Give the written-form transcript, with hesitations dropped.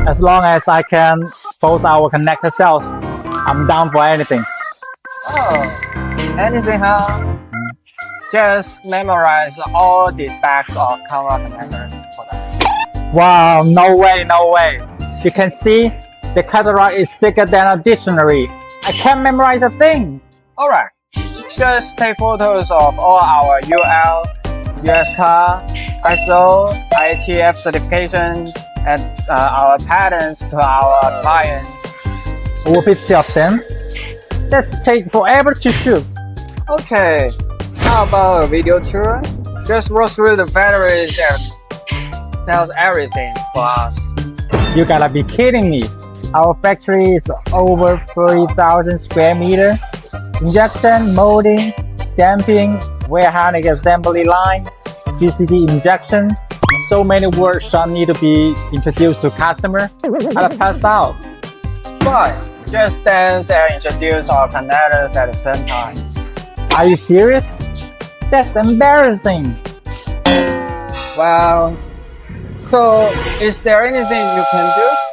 As long as I can post our connector cells, I'm down for anything. Oh, anything, huh? Just memorize all the specs of KONNRA connectors for that. Wow, no way, no way. You can see the catalog is bigger than a dictionary. I can't memorize a thing. Alright, just take photos of all our UL, USCAR, ISO, IATF certification, and our patents to our clients. Over 50 of them. That's take forever to shoot. Okay, how about a video tour? Just walk through the factories and tells everything for us. You gotta be kidding me. Our factory is over 30,000 square meters. Injection, molding, stamping, warehousing assembly line, PCD injection. So many workshops need to be introduced to customer. I'll pass out. Fine, just dance and introduce our connectors at the same time. Are you serious? That's embarrassing. Well, so is there anything you can do?